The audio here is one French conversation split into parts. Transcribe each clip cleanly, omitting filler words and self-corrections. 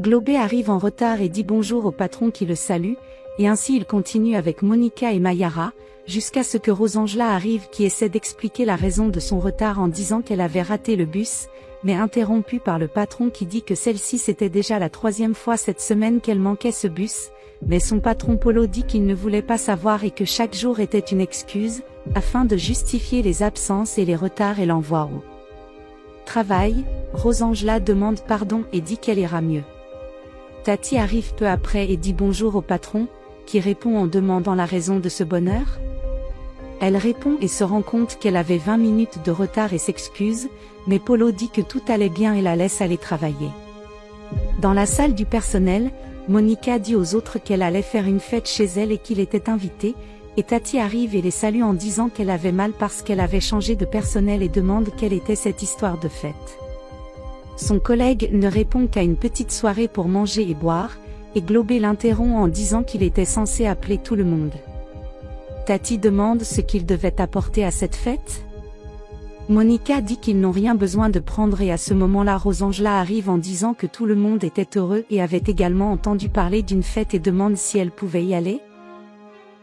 Globé arrive en retard et dit bonjour au patron qui le salue, et ainsi il continue avec Monica et Mayara, jusqu'à ce que Rosangela arrive qui essaie d'expliquer la raison de son retard en disant qu'elle avait raté le bus, mais interrompue par le patron qui dit que celle-ci c'était déjà la 3e fois cette semaine qu'elle manquait ce bus, mais son patron Polo dit qu'il ne voulait pas savoir et que chaque jour était une excuse, afin de justifier les absences et les retards et l'envoi au travail. Rosangela demande pardon et dit qu'elle ira mieux. Tati arrive peu après et dit bonjour au patron, qui répond en demandant la raison de ce bonheur. Elle répond et se rend compte qu'elle avait 20 minutes de retard et s'excuse, mais Polo dit que tout allait bien et la laisse aller travailler. Dans la salle du personnel, Monica dit aux autres qu'elle allait faire une fête chez elle et qu'il était invité, et Tati arrive et les salue en disant qu'elle avait mal parce qu'elle avait changé de personnel et demande quelle était cette histoire de fête. Son collègue ne répond qu'à une petite soirée pour manger et boire, et Globé l'interrompt en disant qu'il était censé appeler tout le monde. Tati demande ce qu'il devait apporter à cette fête. Monica dit qu'ils n'ont rien besoin de prendre et à ce moment-là Rosangela arrive en disant que tout le monde était heureux et avait également entendu parler d'une fête et demande si elle pouvait y aller.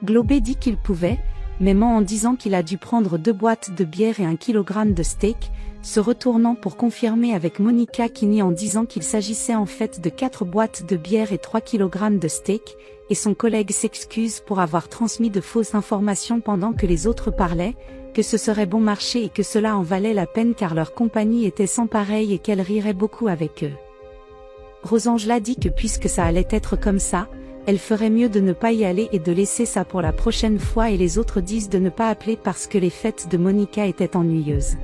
Globé dit qu'il pouvait, mais ment en disant qu'il a dû prendre 2 boîtes de bière et 1 kilogramme de steak, se retournant pour confirmer avec Monica qui nie en disant qu'il s'agissait en fait de 4 boîtes de bière et 3 kg de steak, et son collègue s'excuse pour avoir transmis de fausses informations pendant que les autres parlaient, que ce serait bon marché et que cela en valait la peine car leur compagnie était sans pareil et qu'elle rirait beaucoup avec eux. Rosangela dit que puisque ça allait être comme ça, elle ferait mieux de ne pas y aller et de laisser ça pour la prochaine fois et les autres disent de ne pas appeler parce que les fêtes de Monica étaient ennuyeuses.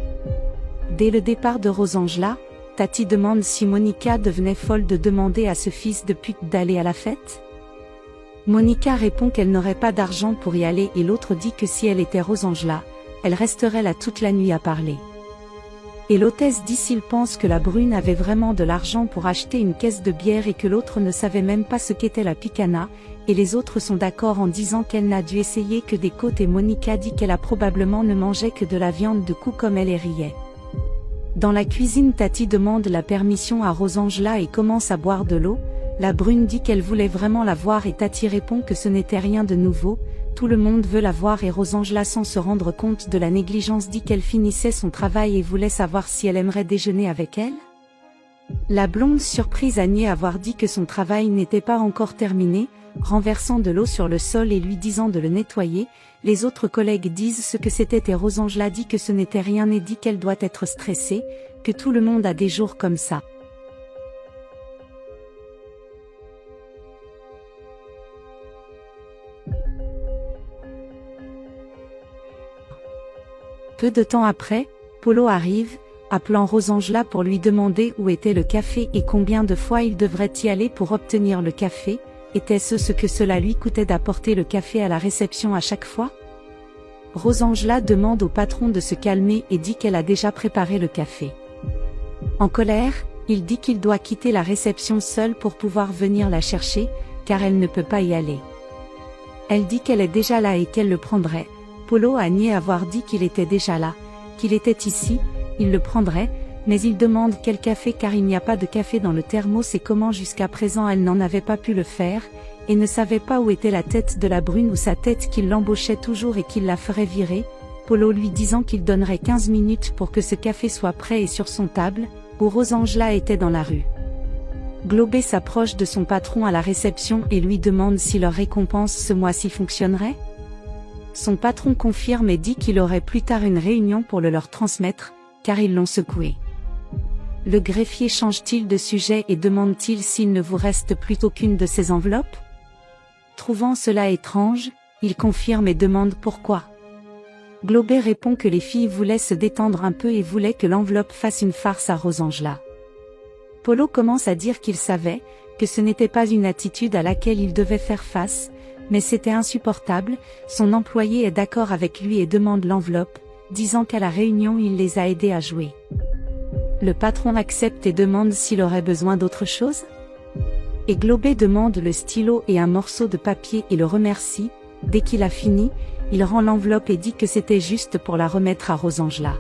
Dès le départ de Rosangela, Tati demande si Monica devenait folle de demander à ce fils de pute d'aller à la fête. Monica répond qu'elle n'aurait pas d'argent pour y aller et l'autre dit que si elle était Rosangela, elle resterait là toute la nuit à parler. Et l'hôtesse dit s'il pense que la brune avait vraiment de l'argent pour acheter une caisse de bière et que l'autre ne savait même pas ce qu'était la picana, et les autres sont d'accord en disant qu'elle n'a dû essayer que des côtes et Monica dit qu'elle a probablement ne mangeait que de la viande de cou comme elle et riait. Dans la cuisine Tati demande la permission à Rosangela et commence à boire de l'eau, la brune dit qu'elle voulait vraiment la voir et Tati répond que ce n'était rien de nouveau, tout le monde veut la voir et Rosangela sans se rendre compte de la négligence dit qu'elle finissait son travail et voulait savoir si elle aimerait déjeuner avec elle. La blonde surprise a nié avoir dit que son travail n'était pas encore terminé, renversant de l'eau sur le sol et lui disant de le nettoyer, les autres collègues disent ce que c'était et Rosangela dit que ce n'était rien et dit qu'elle doit être stressée, que tout le monde a des jours comme ça. Peu de temps après, Polo arrive, appelant Rosangela pour lui demander où était le café et combien de fois il devrait y aller pour obtenir le café. Était-ce ce que cela lui coûtait d'apporter le café à la réception à chaque fois? Rosangela demande au patron de se calmer et dit qu'elle a déjà préparé le café. En colère, il dit qu'il doit quitter la réception seule pour pouvoir venir la chercher, car elle ne peut pas y aller. Elle dit qu'elle est déjà là et qu'elle le prendrait. Polo a nié avoir dit qu'il était déjà là, qu'il était ici, il le prendrait, mais il demande quel café car il n'y a pas de café dans le thermos et comment jusqu'à présent elle n'en avait pas pu le faire, et ne savait pas où était la tête de la brune ou sa tête qu'il l'embauchait toujours et qu'il la ferait virer, Polo lui disant qu'il donnerait 15 minutes pour que ce café soit prêt et sur son table, où Rosangela était dans la rue. Globé s'approche de son patron à la réception et lui demande si leur récompense ce mois-ci fonctionnerait. Son patron confirme et dit qu'il aurait plus tard une réunion pour le leur transmettre, car ils l'ont secoué. Le greffier change-t-il de sujet et demande-t-il s'il ne vous reste plus aucune de ces enveloppes? Trouvant cela étrange, il confirme et demande pourquoi. Globé répond que les filles voulaient se détendre un peu et voulaient que l'enveloppe fasse une farce à Rosangela. Polo commence à dire qu'il savait, que ce n'était pas une attitude à laquelle il devait faire face, mais c'était insupportable, son employé est d'accord avec lui et demande l'enveloppe, disant qu'à la réunion il les a aidés à jouer. Le patron accepte et demande s'il aurait besoin d'autre chose. Et Globé demande le stylo et un morceau de papier et le remercie. Dès qu'il a fini, il rend l'enveloppe et dit que c'était juste pour la remettre à Rosangela.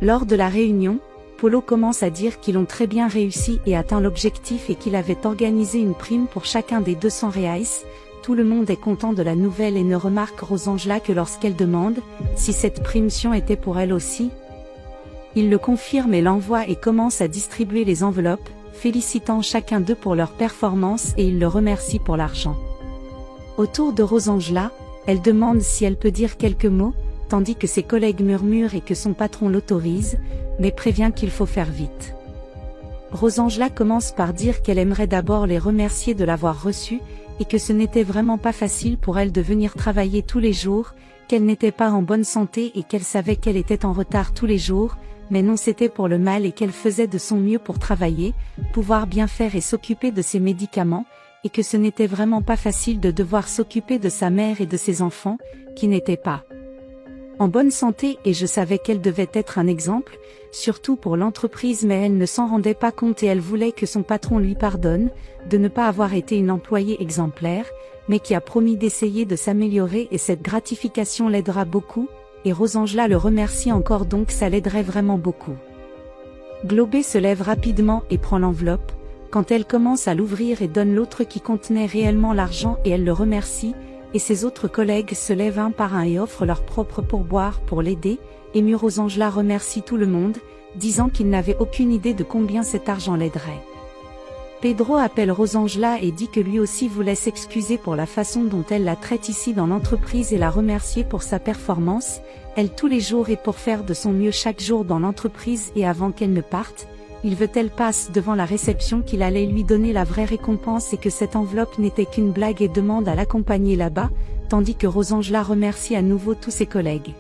Lors de la réunion, Polo commence à dire qu'ils ont très bien réussi et atteint l'objectif et qu'il avait organisé une prime pour chacun des 200 reais. Tout le monde est content de la nouvelle et ne remarque Rosângela que lorsqu'elle demande si cette prime-tion était pour elle aussi. Il le confirme et l'envoie et commence à distribuer les enveloppes, félicitant chacun d'eux pour leur performance et il le remercie pour l'argent. Autour de Rosângela, elle demande si elle peut dire quelques mots, tandis que ses collègues murmurent et que son patron l'autorise, mais prévient qu'il faut faire vite. Rosângela commence par dire qu'elle aimerait d'abord les remercier de l'avoir reçu, et que ce n'était vraiment pas facile pour elle de venir travailler tous les jours, qu'elle n'était pas en bonne santé et qu'elle savait qu'elle était en retard tous les jours, mais non c'était pour le mal et qu'elle faisait de son mieux pour travailler, pouvoir bien faire et s'occuper de ses médicaments, et que ce n'était vraiment pas facile de devoir s'occuper de sa mère et de ses enfants, qui n'étaient pas en bonne santé et je savais qu'elle devait être un exemple, surtout pour l'entreprise mais elle ne s'en rendait pas compte et elle voulait que son patron lui pardonne, de ne pas avoir été une employée exemplaire, mais qui a promis d'essayer de s'améliorer et cette gratification l'aidera beaucoup, et Rosângela le remercie encore donc ça l'aiderait vraiment beaucoup. Globé se lève rapidement et prend l'enveloppe, quand elle commence à l'ouvrir et donne l'autre qui contenait réellement l'argent et elle le remercie, et ses autres collègues se lèvent un par un et offrent leur propre pourboire pour l'aider, émue Rosângela remercie tout le monde, disant qu'il n'avait aucune idée de combien cet argent l'aiderait. Pedro appelle Rosângela et dit que lui aussi voulait s'excuser pour la façon dont elle la traite ici dans l'entreprise et la remercier pour sa performance, elle tous les jours et pour faire de son mieux chaque jour dans l'entreprise et avant qu'elle ne parte, il veut qu'elle passe devant la réception qu'il allait lui donner la vraie récompense et que cette enveloppe n'était qu'une blague et demande à l'accompagner là-bas, tandis que Rosângela remercie à nouveau tous ses collègues.